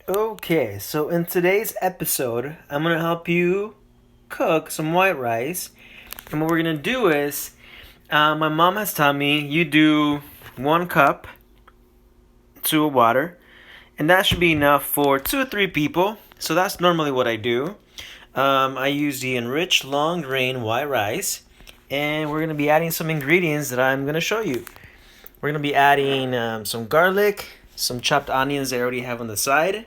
Okay, so in today's episode, I'm gonna help you cook some white rice. And what we're gonna do is, my mom has taught me you do 1 cup to water, and that should be enough for 2 or 3 people. So that's normally what I do. I use the enriched long grain white rice, and we're gonna be adding some ingredients that I'm gonna show you. We're gonna be adding some garlic, some chopped onions I already have on the side.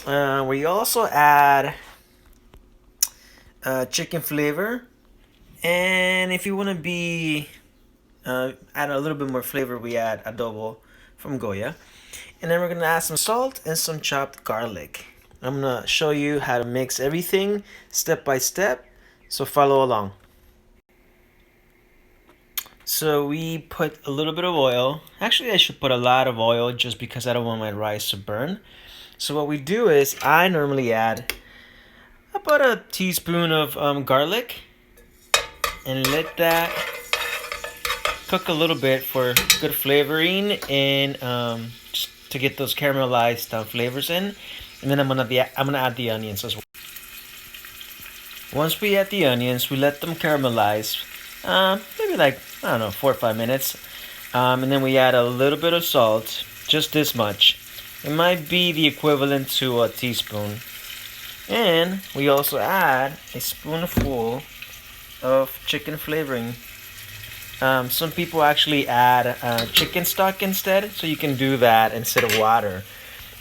We also add chicken flavor, and if you want to be add a little bit more flavor, we add adobo from Goya, and then we're gonna add some salt and some chopped garlic. I'm gonna show you how to mix everything step by step, so follow along. So we put a little bit of oil. Actually, I should put a lot of oil just because I don't want my rice to burn. So what we do is I normally add about a teaspoon of garlic and let that cook a little bit for good flavoring and just to get those caramelized flavors in. And then I'm gonna add the onions as well. Once we add the onions, we let them caramelize, maybe like I don't know 4 or 5 minutes, and then we add a little bit of salt, just this much. It might be the equivalent to a teaspoon. And we also add a spoonful of chicken flavoring. Some people actually add chicken stock instead, so you can do that instead of water.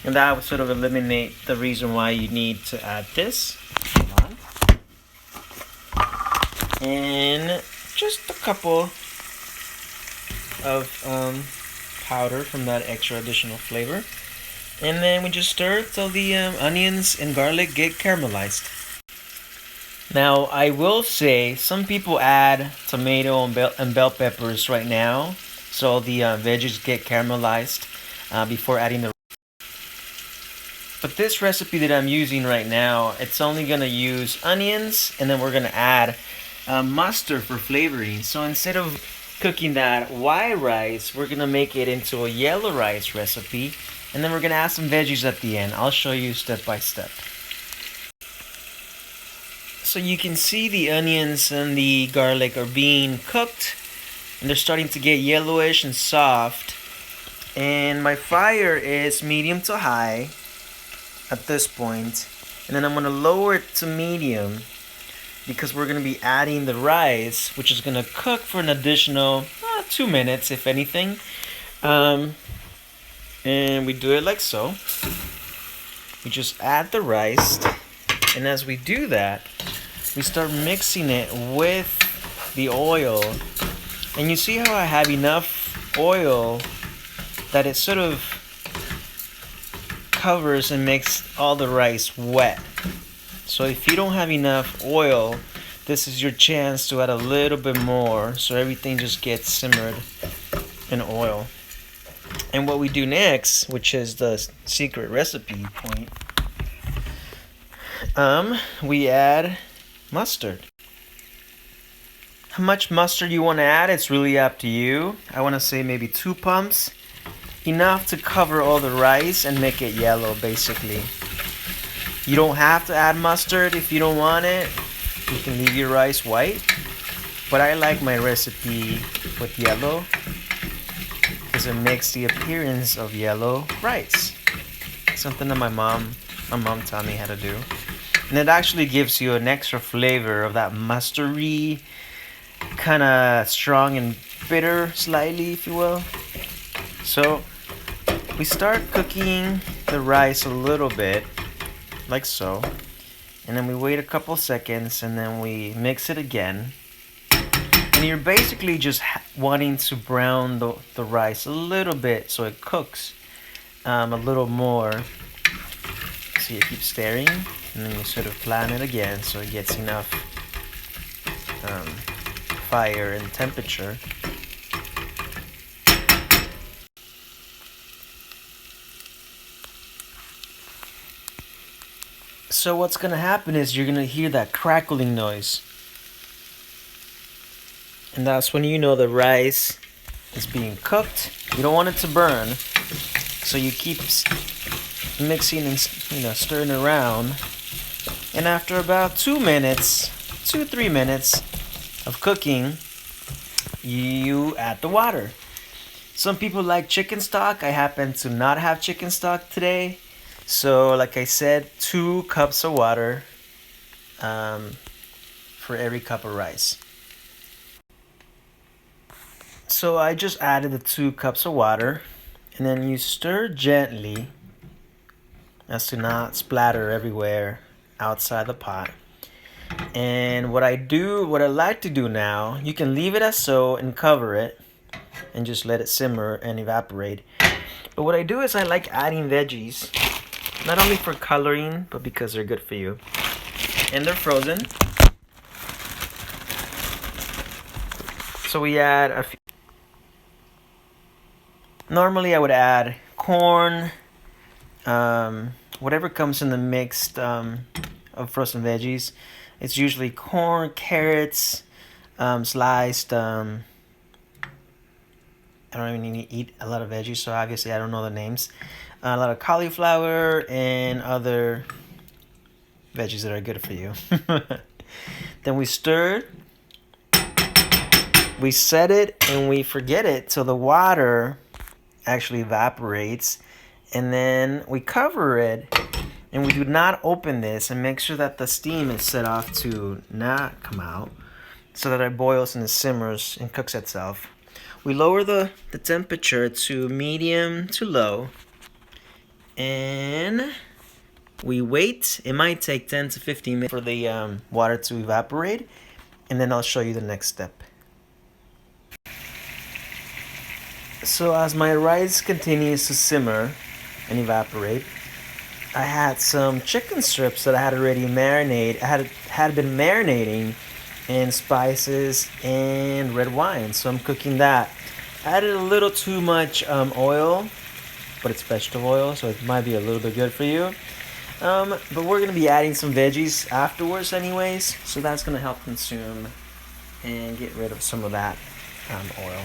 And that would sort of eliminate the reason why you need to add this. Hold on. And just a couple of powder from that extra additional flavor. And then we just stir till the onions and garlic get caramelized. Now, I will say some people add tomato and bell peppers right now, so the veggies get caramelized before adding the. But this recipe that I'm using right now, it's only gonna use onions, and then we're gonna add mustard for flavoring. So instead of cooking that white rice, we're gonna make it into a yellow rice recipe. And then we're going to add some veggies at the end. I'll show you step by step. So you can see the onions and the garlic are being cooked. And they're starting to get yellowish and soft. And my fire is medium to high at this point. And then I'm going to lower it to medium, because we're going to be adding the rice, which is going to cook for an additional 2 minutes, if anything. And we do it like so. We just add the rice, and as we do that, we start mixing it with the oil. And you see how I have enough oil that it sort of covers and makes all the rice wet. So if you don't have enough oil, this is your chance to add a little bit more, so everything just gets simmered in oil. And what we do next, which is the secret recipe point, we add mustard. How much mustard you want to add, it's really up to you. I want to say maybe 2 pumps. Enough to cover all the rice and make it yellow, basically. You don't have to add mustard if you don't want it. You can leave your rice white. But I like my recipe with yellow, because it makes the appearance of yellow rice. Something that my mom taught me how to do. And it actually gives you an extra flavor of that mustardy, kind of strong and bitter slightly, if you will. So we start cooking the rice a little bit, like so. And then we wait a couple seconds, and then we mix it again. And you're basically just wanting to brown the rice a little bit so it cooks a little more. So you keep stirring, and then you sort of plan it again so it gets enough fire and temperature. So what's going to happen is you're going to hear that crackling noise. And that's when you know the rice is being cooked. You don't want it to burn, so you keep mixing and stirring around. And after about 3 minutes of cooking, you add the water. Some people like chicken stock. I happen to not have chicken stock today. So like I said, 2 cups of water for every cup of rice. So I just added the 2 cups of water, and then you stir gently as to not splatter everywhere outside the pot. And what I like to do now, you can leave it as so and cover it and just let it simmer and evaporate. But what I do is I like adding veggies, not only for coloring, but because they're good for you. And they're frozen. So we add a few. Normally I would add corn, whatever comes in the mix of frozen veggies. It's usually corn, carrots, sliced. I don't even eat a lot of veggies, so obviously I don't know the names. A lot of cauliflower and other veggies that are good for you. Then we stir, we set it, and we forget it till the water actually evaporates, and then we cover it, and we do not open this, and make sure that the steam is set off to not come out, so that it boils and it simmers and cooks itself. We lower the temperature to medium to low, and we wait. It might take 10 to 15 minutes for the water to evaporate, and then I'll show you the next step. So as my rice continues to simmer and evaporate, I had some chicken strips that I had already marinated. I had been marinating in spices and red wine, so I'm cooking that. I added a little too much oil, but it's vegetable oil, so it might be a little bit good for you. But we're gonna be adding some veggies afterwards, anyways, so that's gonna help consume and get rid of some of that oil.